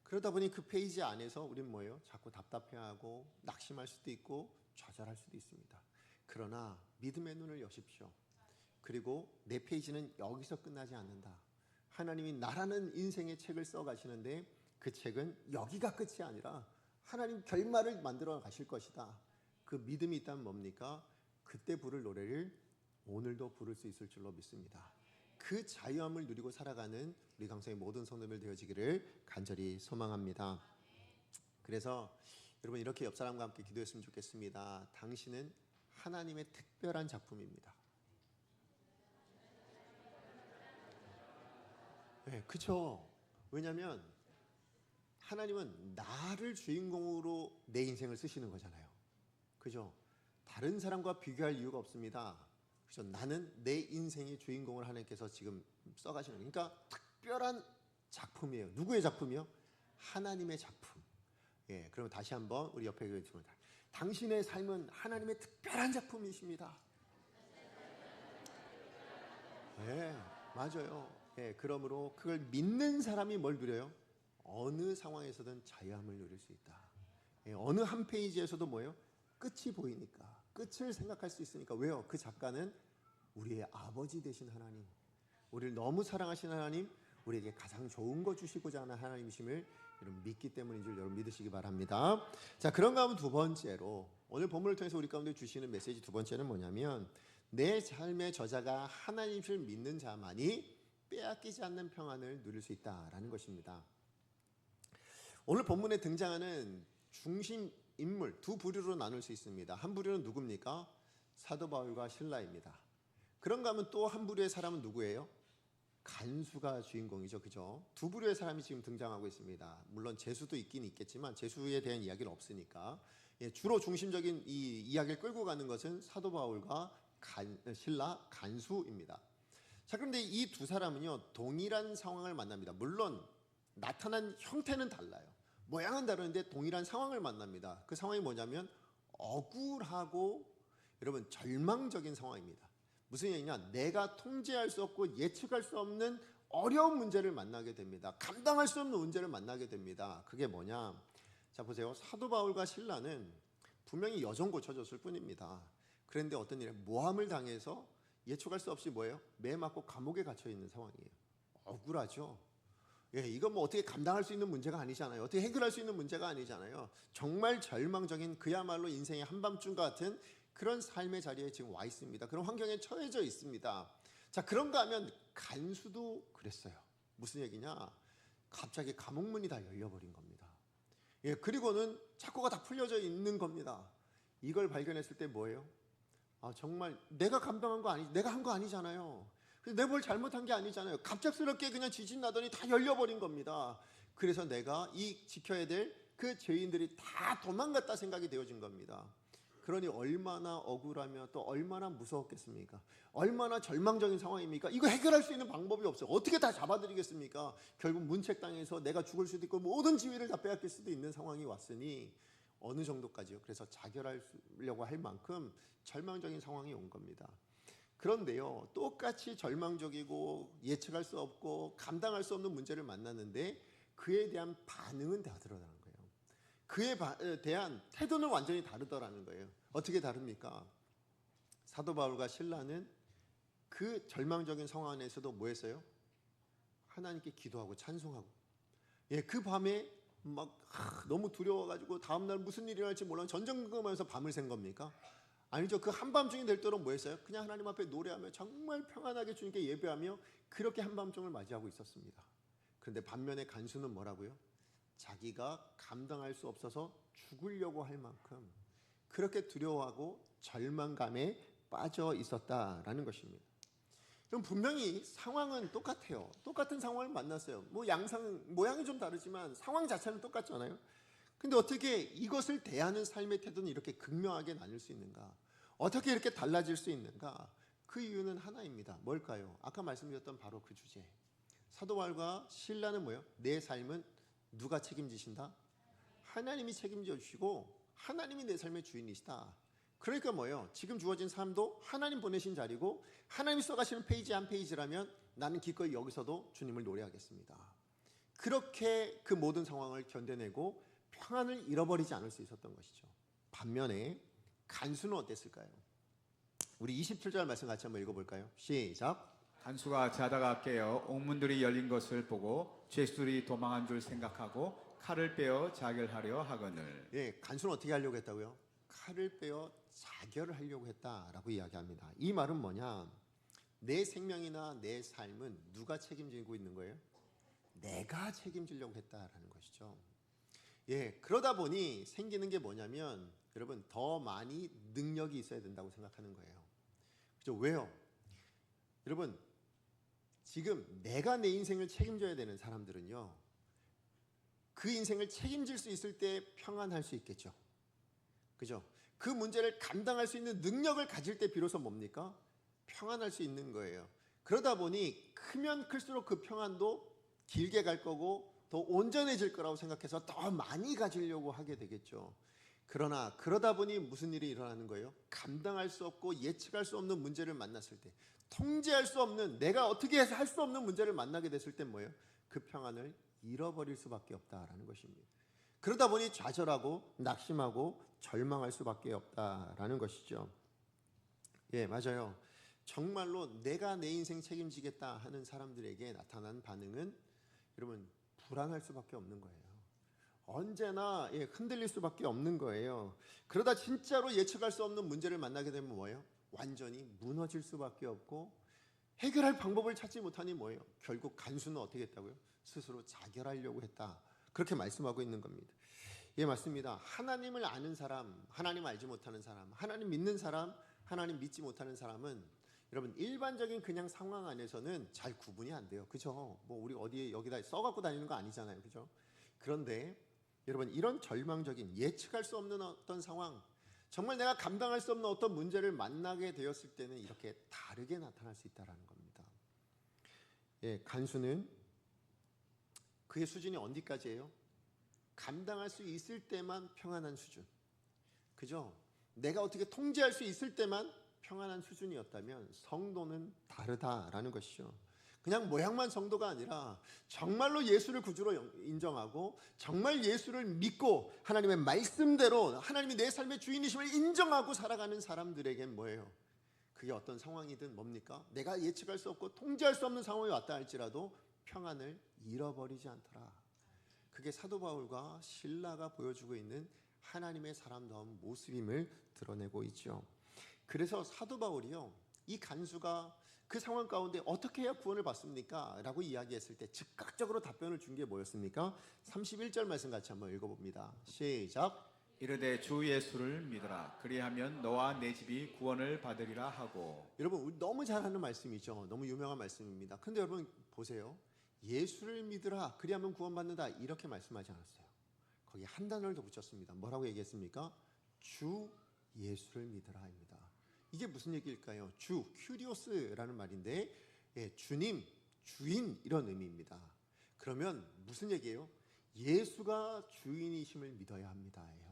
그러다 보니 그 페이지 안에서 우리는 뭐예요? 자꾸 답답해하고 낙심할 수도 있고 좌절할 수도 있습니다. 그러나 믿음의 눈을 여십시오. 그리고 내 페이지는 여기서 끝나지 않는다. 하나님이 나라는 인생의 책을 써가시는데 그 책은 여기가 끝이 아니라 하나님 결말을 만들어 가실 것이다. 그 믿음이 있다면 뭡니까? 그때 부를 노래를 오늘도 부를 수 있을 줄로 믿습니다. 그 자유함을 누리고 살아가는 우리 강성의 모든 성도들 되어지기를 간절히 소망합니다. 그래서 여러분, 이렇게 옆 사람과 함께 기도했으면 좋겠습니다. 당신은 하나님의 특별한 작품입니다. 그렇죠. 왜냐하면 하나님은 나를 주인공으로 내 인생을 쓰시는 거잖아요. 그죠? 다른 사람과 비교할 이유가 없습니다. 그죠? 나는 내 인생의 주인공을 하나님께서 지금 써가시는 거예요. 그러니까 특별한 작품이에요. 누구의 작품이요? 하나님의 작품. 그러면 다시 한번 우리 옆에 계십니다. 당신의 삶은 하나님의 특별한 작품이십니다. 맞아요. 그러므로 그걸 믿는 사람이 뭘 누려요? 어느 상황에서든 자유함을 누릴 수 있다. 어느 한 페이지에서도 뭐예요? 끝이 보이니까, 끝을 생각할 수 있으니까. 왜요? 그 작가는 우리의 아버지 되신 하나님, 우리를 너무 사랑하신 하나님, 우리에게 가장 좋은 거 주시고자 하는 하나님이심을 여러분 믿기 때문인 줄 여러분 믿으시기 바랍니다. 자, 그런가 하면 두 번째로 오늘 본문을 통해서 우리 가운데 주시는 메시지 두 번째는 뭐냐면, 내 삶의 저자가 하나님을 믿는 자만이 빼앗기지 않는 평안을 누릴 수 있다라는 것입니다. 오늘 본문에 등장하는 중심 인물 두 부류로 나눌 수 있습니다. 한 부류는 누굽니까? 사도 바울과 실라입니다. 그런가 하면 또 한 부류의 사람은 누구예요? 간수가 주인공이죠. 그죠? 두 부류의 사람이 지금 등장하고 있습니다. 물론 제수도 있긴 있겠지만 제수에 대한 이야기는 없으니까, 주로 중심적인 이 이야기를 끌고 가는 것은 사도 바울과 실라, 간수입니다. 자, 그런데 이 두 사람은요, 동일한 상황을 만납니다. 물론 나타난 형태는 달라요. 모양은 다른데 동일한 상황을 만납니다. 그 상황이 뭐냐면 억울하고 여러분 절망적인 상황입니다. 무슨 얘기냐? 내가 통제할 수 없고 예측할 수 없는 어려운 문제를 만나게 됩니다. 감당할 수 없는 문제를 만나게 됩니다. 그게 뭐냐? 자, 보세요. 사도 바울과 실라는 분명히 여정 고쳐졌을 뿐입니다. 그런데 어떤 일에 모함을 당해서 예측할 수 없이 뭐예요? 매 맞고 감옥에 갇혀 있는 상황이에요. 억울하죠. 이건 뭐 어떻게 감당할 수 있는 문제가 아니잖아요. 어떻게 해결할 수 있는 문제가 아니잖아요. 정말 절망적인, 그야말로 인생의 한밤중 같은 그런 삶의 자리에 지금 와 있습니다. 그런 환경에 처해져 있습니다. 자, 그런가 하면 간수도 그랬어요. 무슨 얘기냐? 갑자기 감옥문이 다 열려버린 겁니다. 그리고는 착고가 다 풀려져 있는 겁니다. 이걸 발견했을 때 뭐예요? 정말 내가 감당한 거 아니, 내가 한 거 아니잖아요. 내가 뭘 잘못한 게 아니잖아요. 갑작스럽게 그냥 지진 나더니 다 열려버린 겁니다. 그래서 내가 이 지켜야 될 그 죄인들이 다 도망갔다 생각이 되어진 겁니다. 그러니 얼마나 억울하며 또 얼마나 무서웠겠습니까? 얼마나 절망적인 상황입니까? 이거 해결할 수 있는 방법이 없어요. 어떻게 다 잡아드리겠습니까? 결국 문책당해서 내가 죽을 수도 있고 모든 지위를 다 빼앗길 수도 있는 상황이 왔으니 어느 정도까지요? 그래서 자결하려고 할 만큼 절망적인 상황이 온 겁니다. 그런데요, 똑같이 절망적이고 예측할 수 없고 감당할 수 없는 문제를 만났는데 그에 대한 반응은 다르더라는 거예요. 그에 대한 태도는 완전히 다르더라는 거예요. 어떻게 다릅니까? 사도 바울과 실라는 그 절망적인 상황 안에서도 뭐 했어요? 하나님께 기도하고 찬송하고, 그 밤에 막 너무 두려워가지고 다음날 무슨 일이 일어날지 몰라 전전긍긍하면서 밤을 샌 겁니까? 아니죠. 그 한밤중이 될 도록 뭐 했어요? 그냥 하나님 앞에 노래하며 정말 평안하게 주님께 예배하며 그렇게 한밤중을 맞이하고 있었습니다. 그런데 반면에 간수는 뭐라고요? 자기가 감당할 수 없어서 죽으려고 할 만큼 그렇게 두려워하고 절망감에 빠져 있었다라는 것입니다. 그럼 분명히 상황은 똑같아요. 똑같은 상황을 만났어요. 뭐 모양이 좀 다르지만 상황 자체는 똑같잖아요. 근데 어떻게 이것을 대하는 삶의 태도는 이렇게 극명하게 나뉠 수 있는가? 어떻게 이렇게 달라질 수 있는가? 그 이유는 하나입니다. 뭘까요? 아까 말씀드렸던 바로 그 주제. 사도 바울과 실라는 뭐예요? 내 삶은 누가 책임지신다? 하나님이 책임져 주시고 하나님이 내 삶의 주인이시다. 그러니까 뭐예요? 지금 주어진 삶도 하나님 보내신 자리고 하나님이 써가시는 페이지 한 페이지라면 나는 기꺼이 여기서도 주님을 노래하겠습니다. 그렇게 그 모든 상황을 견뎌내고 평안을 잃어버리지 않을 수 있었던 것이죠. 반면에 간수는 어땠을까요? 우리 27절 말씀 같이 한번 읽어볼까요? 시작. 간수가 자다가 깨어 옥문들이 열린 것을 보고 죄수들이 도망한 줄 생각하고 칼을 빼어 자결하려 하거늘. 간수는 어떻게 하려고 했다고요? 칼을 빼어 자결을 하려고 했다라고 이야기합니다. 이 말은 뭐냐? 내 생명이나 내 삶은 누가 책임지고 있는 거예요? 내가 책임지려고 했다라는 것이죠. 그러다 보니 생기는 게 뭐냐면 여러분 더 많이 능력이 있어야 된다고 생각하는 거예요. 그죠? 왜요? 여러분 지금 내가 내 인생을 책임져야 되는 사람들은요, 그 인생을 책임질 수 있을 때 평안할 수 있겠죠. 그죠? 그 문제를 감당할 수 있는 능력을 가질 때 비로소 뭡니까? 평안할 수 있는 거예요. 그러다 보니 크면 클수록 그 평안도 길게 갈 거고 더 온전해질 거라고 생각해서 더 많이 가지려고 하게 되겠죠. 그러나 그러다 보니 무슨 일이 일어나는 거예요? 감당할 수 없고 예측할 수 없는 문제를 만났을 때, 통제할 수 없는, 내가 어떻게 해서 할 수 없는 문제를 만나게 됐을 때 뭐예요? 그 평안을 잃어버릴 수밖에 없다라는 것입니다. 그러다 보니 좌절하고 낙심하고 절망할 수밖에 없다라는 것이죠. 맞아요. 정말로 내가 내 인생 책임지겠다 하는 사람들에게 나타난 반응은 여러분 불안할 수밖에 없는 거예요. 언제나 흔들릴 수밖에 없는 거예요. 그러다 진짜로 예측할 수 없는 문제를 만나게 되면 뭐예요? 완전히 무너질 수밖에 없고 해결할 방법을 찾지 못하니 뭐예요? 결국 간수는 어떻게 했다고요? 스스로 자결하려고 했다. 그렇게 말씀하고 있는 겁니다. 맞습니다. 하나님을 아는 사람, 하나님 알지 못하는 사람, 하나님 믿는 사람, 하나님 믿지 못하는 사람은 여러분 일반적인 그냥 상황 안에서는 잘 구분이 안 돼요. 그죠? 뭐 우리 어디에 여기다 써갖고 다니는 거 아니잖아요. 그죠? 그런데 여러분 이런 절망적인 예측할 수 없는 어떤 상황, 정말 내가 감당할 수 없는 어떤 문제를 만나게 되었을 때는 이렇게 다르게 나타날 수 있다는 겁니다. 간수는 그의 수준이 어디까지예요? 감당할 수 있을 때만 평안한 수준. 그죠? 내가 어떻게 통제할 수 있을 때만 평안한 수준이었다면 성도는 다르다라는 것이죠. 그냥 모양만 성도가 아니라 정말로 예수를 구주로 인정하고 정말 예수를 믿고 하나님의 말씀대로 하나님이 내 삶의 주인이심을 인정하고 살아가는 사람들에겐 뭐예요? 그게 어떤 상황이든 뭡니까? 내가 예측할 수 없고 통제할 수 없는 상황이 왔다 할지라도 평안을 잃어버리지 않더라. 그게 사도 바울과 실라가 보여주고 있는 하나님의 사람다운 모습임을 드러내고 있죠. 그래서 사도 바울이요, 이 간수가 그 상황 가운데 어떻게 해야 구원을 받습니까? 라고 이야기했을 때 즉각적으로 답변을 준 게 뭐였습니까? 31절 말씀 같이 한번 읽어봅니다. 시작. 이르되 주 예수를 믿으라. 그리하면 너와 내 집이 구원을 받으리라 하고. 여러분, 우리 너무 잘 하는 말씀이죠. 너무 유명한 말씀입니다. 근데 여러분 보세요. 예수를 믿으라. 그리하면 구원받는다. 이렇게 말씀하지 않았어요. 거기에 한 단어를 더 붙였습니다. 뭐라고 얘기했습니까? 주 예수를 믿으라입니다. 이게 무슨 얘기일까요? 주, 큐리오스라는 말인데, 주님, 주인 이런 의미입니다. 그러면 무슨 얘기예요? 예수가 주인이심을 믿어야 합니다예요.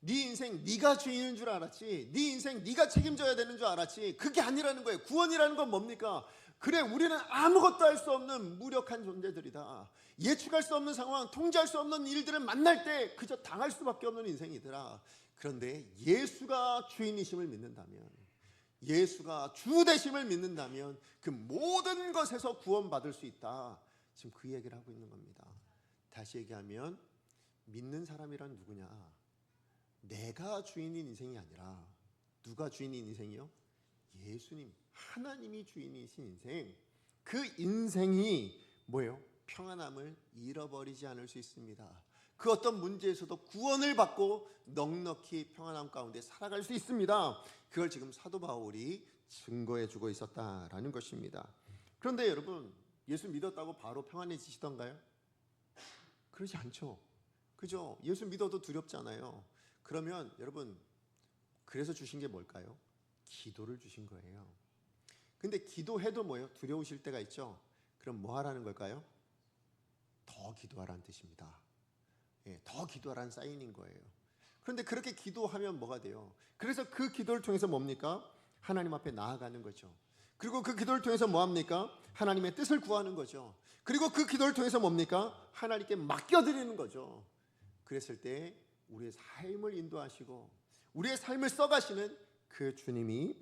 네 인생 네가 주인인 줄 알았지, 네 인생 네가 책임져야 되는 줄 알았지, 그게 아니라는 거예요. 구원이라는 건 뭡니까? 그래, 우리는 아무것도 할 수 없는 무력한 존재들이다. 예측할 수 없는 상황, 통제할 수 없는 일들을 만날 때 그저 당할 수밖에 없는 인생이더라. 그런데 예수가 주인이심을 믿는다면, 예수가 주 되심을 믿는다면 그 모든 것에서 구원받을 수 있다. 지금 그 얘기를 하고 있는 겁니다. 다시 얘기하면 믿는 사람이란 누구냐? 내가 주인인 인생이 아니라 누가 주인인 인생이요? 예수님, 하나님이 주인이신 인생. 그 인생이 뭐예요? 평안함을 잃어버리지 않을 수 있습니다. 그 어떤 문제에서도 구원을 받고 넉넉히 평안함 가운데 살아갈 수 있습니다. 그걸 지금 사도 바울이 증거해 주고 있었다라는 것입니다. 그런데 여러분, 예수 믿었다고 바로 평안해지시던가요? 그러지 않죠. 그죠? 예수 믿어도 두렵잖아요. 그러면 여러분, 그래서 주신 게 뭘까요? 기도를 주신 거예요. 근데 기도해도 뭐예요? 두려우실 때가 있죠. 그럼 뭐 하라는 걸까요? 더 기도하라는 뜻입니다. 더 기도하라는 사인인 거예요. 그런데 그렇게 기도하면 뭐가 돼요? 그래서 그 기도를 통해서 뭡니까? 하나님 앞에 나아가는 거죠. 그리고 그 기도를 통해서 뭐합니까? 하나님의 뜻을 구하는 거죠. 그리고 그 기도를 통해서 뭡니까? 하나님께 맡겨드리는 거죠. 그랬을 때 우리의 삶을 인도하시고 우리의 삶을 써가시는 그 주님이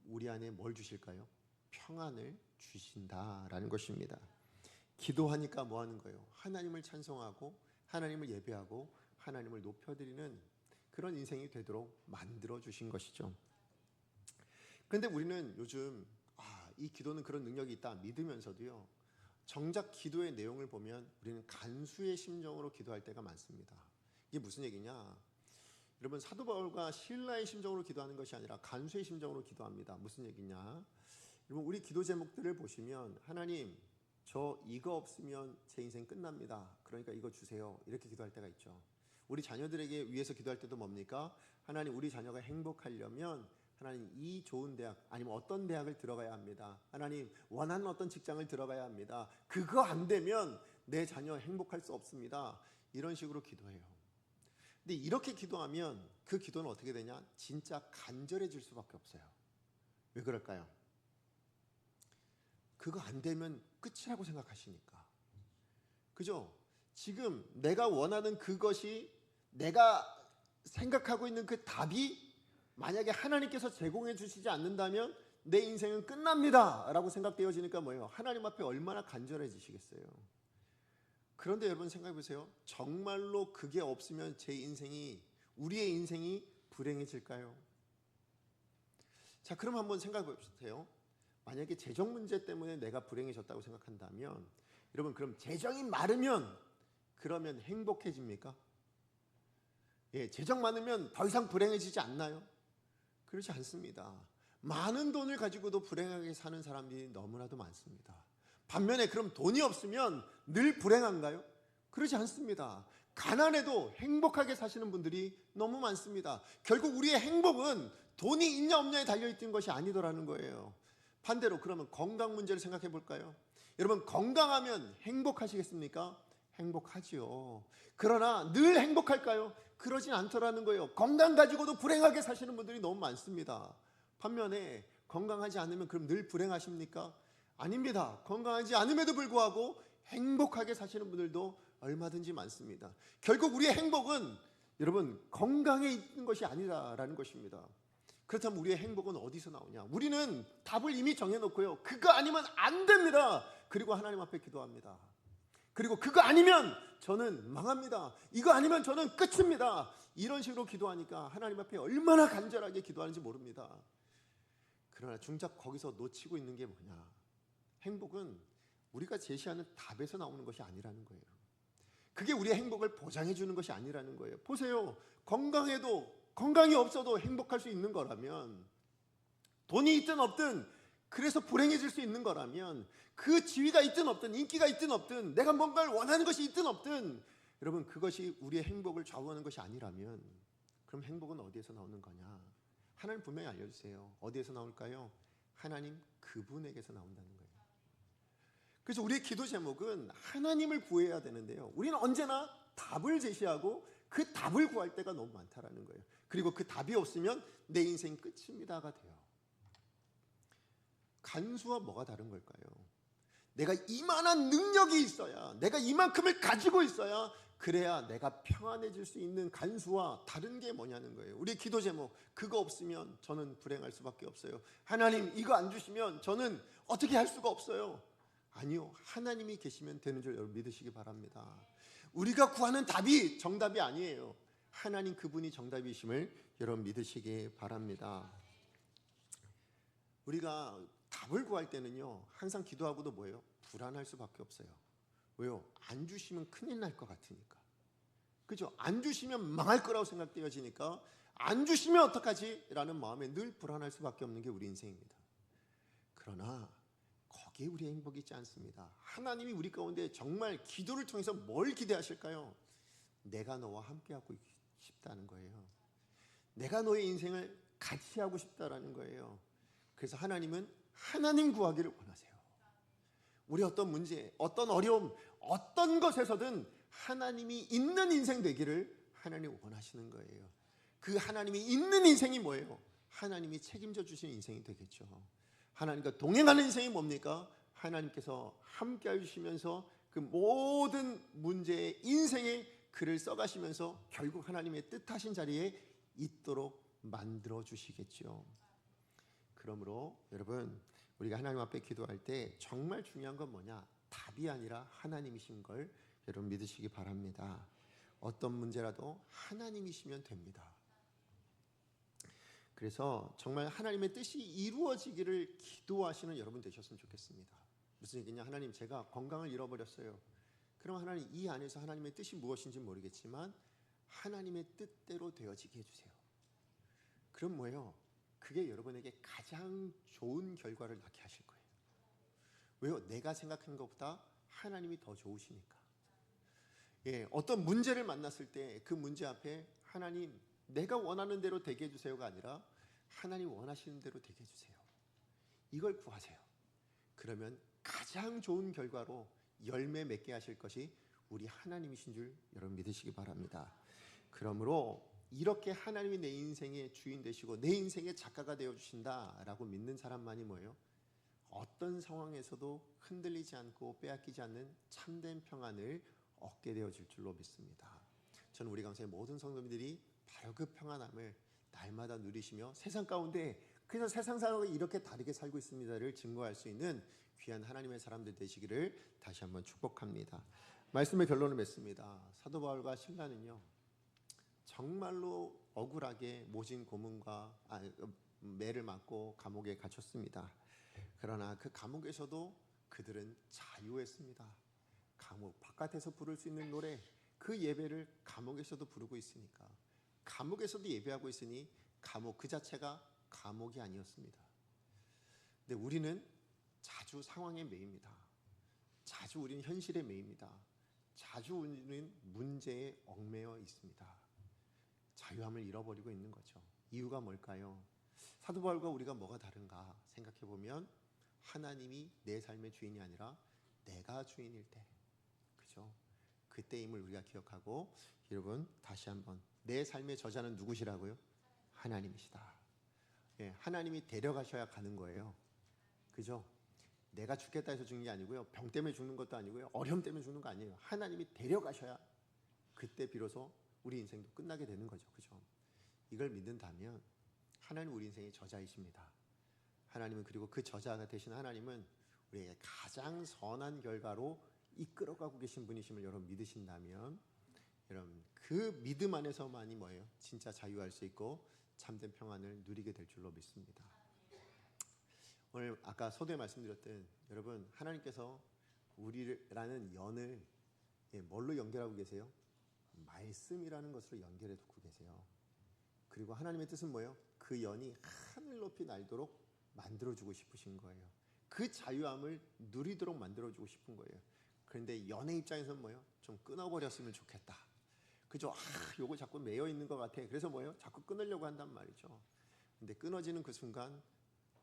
우리 안에 뭘 주실까요? 평안을 주신다라는 것입니다. 기도하니까 뭐 하는 거예요? 하나님을 찬송하고 하나님을 예배하고 하나님을 높여드리는 그런 인생이 되도록 만들어 주신 것이죠. 그런데 우리는 요즘 이 기도는 그런 능력이 있다 믿으면서도요, 정작 기도의 내용을 보면 우리는 간수의 심정으로 기도할 때가 많습니다. 이게 무슨 얘기냐? 여러분, 사도 바울과 실라의 심정으로 기도하는 것이 아니라 간수의 심정으로 기도합니다. 무슨 얘기냐? 여러분, 우리 기도 제목들을 보시면 하나님, 저 이거 없으면 제 인생 끝납니다. 그러니까 이거 주세요. 이렇게 기도할 때가 있죠. 우리 자녀들에게 위해서 기도할 때도 뭡니까? 하나님, 우리 자녀가 행복하려면 하나님 이 좋은 대학 아니면 어떤 대학을 들어가야 합니다. 하나님, 원하는 어떤 직장을 들어가야 합니다. 그거 안 되면 내 자녀 행복할 수 없습니다. 이런 식으로 기도해요. 근데 이렇게 기도하면 그 기도는 어떻게 되냐? 진짜 간절해질 수밖에 없어요. 왜 그럴까요? 그거 안 되면 끝이라고 생각하시니까. 그죠? 지금 내가 원하는 그것이, 내가 생각하고 있는 그 답이 만약에 하나님께서 제공해 주시지 않는다면 내 인생은 끝납니다 라고 생각되어지니까 뭐예요? 하나님 앞에 얼마나 간절해지시겠어요. 그런데 여러분 생각해 보세요. 정말로 그게 없으면 제 인생이, 우리의 인생이 불행해질까요? 자, 그럼 한번 생각해 보세요. 만약에 재정 문제 때문에 내가 불행해졌다고 생각한다면, 여러분, 그럼 재정이 많으면 그러면 행복해집니까? 재정 많으면 더 이상 불행해지지 않나요? 그렇지 않습니다. 많은 돈을 가지고도 불행하게 사는 사람들이 너무나도 많습니다. 반면에 그럼 돈이 없으면 늘 불행한가요? 그렇지 않습니다. 가난해도 행복하게 사시는 분들이 너무 많습니다. 결국 우리의 행복은 돈이 있냐 없냐에 달려있는 것이 아니더라는 거예요. 반대로 그러면 건강 문제를 생각해 볼까요? 여러분, 건강하면 행복하시겠습니까? 행복하지요. 그러나 늘 행복할까요? 그러진 않더라는 거예요. 건강 가지고도 불행하게 사시는 분들이 너무 많습니다. 반면에 건강하지 않으면 그럼 늘 불행하십니까? 아닙니다. 건강하지 않음에도 불구하고 행복하게 사시는 분들도 얼마든지 많습니다. 결국 우리의 행복은 여러분 건강에 있는 것이 아니라는 것입니다. 그렇다면 우리의 행복은 어디서 나오냐? 우리는 답을 이미 정해놓고요, 그거 아니면 안 됩니다. 그리고 하나님 앞에 기도합니다. 그리고 그거 아니면 저는 망합니다. 이거 아니면 저는 끝입니다. 이런 식으로 기도하니까 하나님 앞에 얼마나 간절하게 기도하는지 모릅니다. 그러나 정작 거기서 놓치고 있는 게 뭐냐? 행복은 우리가 제시하는 답에서 나오는 것이 아니라는 거예요. 그게 우리의 행복을 보장해 주는 것이 아니라는 거예요. 보세요. 건강이 없어도 행복할 수 있는 거라면, 돈이 있든 없든 그래서 불행해질 수 있는 거라면, 그 지위가 있든 없든 인기가 있든 없든 내가 뭔가를 원하는 것이 있든 없든, 여러분 그것이 우리의 행복을 좌우하는 것이 아니라면 그럼 행복은 어디에서 나오는 거냐? 하나님 분명히 알려주세요. 어디에서 나올까요? 하나님 그분에게서 나온다는 거예요. 그래서 우리의 기도 제목은 하나님을 구해야 되는데요, 우리는 언제나 답을 제시하고 그 답을 구할 때가 너무 많다라는 거예요. 그리고 그 답이 없으면 내 인생 끝입니다가 돼요. 간수와 뭐가 다른 걸까요? 내가 이만한 능력이 있어야, 내가 이만큼을 가지고 있어야, 그래야 내가 평안해질 수 있는 간수와 다른 게 뭐냐는 거예요. 우리 기도 제목, 그거 없으면 저는 불행할 수밖에 없어요. 하나님 이거 안 주시면 저는 어떻게 할 수가 없어요. 아니요, 하나님이 계시면 되는 줄 여러분 믿으시기 바랍니다. 우리가 구하는 답이 정답이 아니에요. 하나님 그분이 정답이심을 여러분 믿으시기 바랍니다. 우리가 답을 구할 때는요, 항상 기도하고도 뭐예요? 불안할 수밖에 없어요. 왜요? 안 주시면 큰일 날 것 같으니까. 그죠? 안 주시면 망할 거라고 생각되어지니까, 안 주시면 어떡하지? 라는 마음에 늘 불안할 수밖에 없는 게 우리 인생입니다. 그러나 거기에 우리의 행복이 있지 않습니다. 하나님이 우리 가운데 정말 기도를 통해서 뭘 기대하실까요? 내가 너와 함께하고 싶다는 거예요. 내가 너의 인생을 같이 하고 싶다라는 거예요. 그래서 하나님은 하나님 구하기를 원하세요. 우리 어떤 문제, 어떤 어려움, 어떤 것에서든 하나님이 있는 인생 되기를 하나님 원하시는 거예요. 그 하나님이 있는 인생이 뭐예요? 하나님이 책임져 주시는 인생이 되겠죠. 하나님과 동행하는 인생이 뭡니까? 하나님께서 함께 해주시면서 그 모든 문제의 인생에 글을 써가시면서 결국 하나님의 뜻하신 자리에 있도록 만들어 주시겠죠. 그러므로 여러분, 우리가 하나님 앞에 기도할 때 정말 중요한 건 뭐냐? 답이 아니라 하나님이신 걸 여러분 믿으시기 바랍니다. 어떤 문제라도 하나님이시면 됩니다. 그래서 정말 하나님의 뜻이 이루어지기를 기도하시는 여러분 되셨으면 좋겠습니다. 무슨 얘기냐? 하나님, 제가 건강을 잃어버렸어요. 그럼 하나님, 이 안에서 하나님의 뜻이 무엇인지 모르겠지만 하나님의 뜻대로 되어지게 해주세요. 그럼 뭐예요? 그게 여러분에게 가장 좋은 결과를 낳게 하실 거예요. 왜요? 내가 생각한 것보다 하나님이 더 좋으시니까. 어떤 문제를 만났을 때 그 문제 앞에 하나님, 내가 원하는 대로 되게 해주세요가 아니라 하나님 원하시는 대로 되게 해주세요. 이걸 구하세요. 그러면 가장 좋은 결과로 열매 맺게 하실 것이 우리 하나님이신 줄 여러분 믿으시기 바랍니다. 그러므로 이렇게 하나님이 내 인생의 주인 되시고 내 인생의 작가가 되어주신다라고 믿는 사람만이 뭐예요? 어떤 상황에서도 흔들리지 않고 빼앗기지 않는 참된 평안을 얻게 되어질 줄로 믿습니다. 저는 우리 강사의 모든 성도님들이 바로 그 평안함을 날마다 누리시며 세상 가운데, 그래서 세상 사람이 이렇게 다르게 살고 있습니다를 증거할 수 있는 귀한 하나님의 사람들 되시기를 다시 한번 축복합니다. 말씀의 결론을 맺습니다. 사도 바울과 실라는요, 정말로 억울하게 모진 고문과 매를 맞고 감옥에 갇혔습니다. 그러나 그 감옥에서도 그들은 자유했습니다. 감옥 바깥에서 부를 수 있는 노래, 그 예배를 감옥에서도 부르고 있으니까, 감옥에서도 예배하고 있으니 감옥 그 자체가 감옥이 아니었습니다. 근데 우리는 자주 상황에 매입니다. 자주 우리는 현실에 매입니다. 자주 우리는 문제에 얽매여 있습니다. 자유함을 잃어버리고 있는 거죠. 이유가 뭘까요? 사도 바울과 우리가 뭐가 다른가 생각해 보면, 하나님이 내 삶의 주인이 아니라 내가 주인일 때, 그죠? 그때임을 우리가 기억하고, 여러분 다시 한번, 내 삶의 저자는 누구시라고요? 하나님이시다. 하나님이 데려가셔야 가는 거예요. 그죠? 내가 죽겠다 해서 죽는 게 아니고요, 병 때문에 죽는 것도 아니고요, 어려움 때문에 죽는 거 아니에요. 하나님이 데려가셔야 그때 비로소 우리 인생도 끝나게 되는 거죠. 그죠? 이걸 믿는다면 하나님 우리 인생의 저자이십니다. 하나님은, 그리고 그 저자가 되신 하나님은 우리에게 가장 선한 결과로 이끌어가고 계신 분이심을 여러분 믿으신다면, 여러분 그 믿음 안에서만이 뭐예요? 진짜 자유할 수 있고 참된 평안을 누리게 될 줄로 믿습니다. 오늘 아까 서두에 말씀드렸던, 여러분 하나님께서 우리라는 연을 뭘로 연결하고 계세요? 말씀이라는 것으로 연결해 두고 계세요. 그리고 하나님의 뜻은 뭐예요? 그 연이 하늘 높이 날도록 만들어주고 싶으신 거예요. 그 자유함을 누리도록 만들어주고 싶은 거예요. 그런데 연의 입장에서는 뭐예요? 좀 끊어버렸으면 좋겠다. 그죠? 요거 자꾸 매여 있는 것 같아. 그래서 뭐예요? 자꾸 끊으려고 한단 말이죠. 근데 끊어지는 그 순간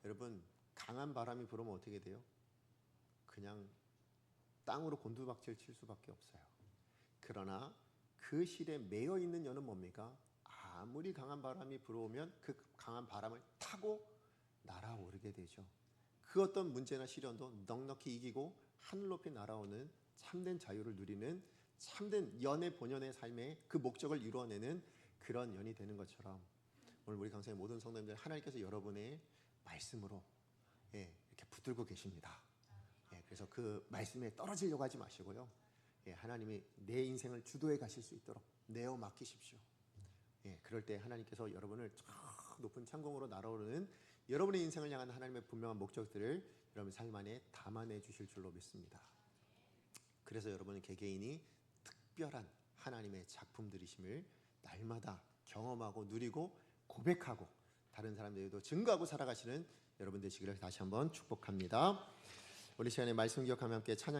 여러분 강한 바람이 불으면 어떻게 돼요? 그냥 땅으로 곤두박질 칠 수밖에 없어요. 그러나 그 실에 매여 있는 연은 뭡니까? 아무리 강한 바람이 불어오면 그 강한 바람을 타고 날아오르게 되죠. 그 어떤 문제나 시련도 넉넉히 이기고 하늘 높이 날아오는 참된 자유를 누리는 참된 연의 본연의 삶의 그 목적을 이루어내는 그런 연이 되는 것처럼 오늘 우리 강사의 모든 성도님들 하나님께서 여러분의 말씀으로 이렇게 붙들고 계십니다. 그래서 그 말씀에 떨어지려고 하지 마시고요. 하나님이 내 인생을 주도해 가실 수 있도록 내어 맡기십시오. 그럴 때 하나님께서 여러분을 저 높은 창공으로 날아오르는 여러분의 인생을 향한 하나님의 분명한 목적들을 여러분 삶 안에 담아내 주실 줄로 믿습니다. 그래서 여러분은 개개인이 특별한 하나님의 작품들이심을 날마다 경험하고 누리고 고백하고 다른 사람들에게도 증거하고 살아가시는 여러분 되시기를 다시 한번 축복합니다. 우리 시간에 말씀 기억하며 함께 찬양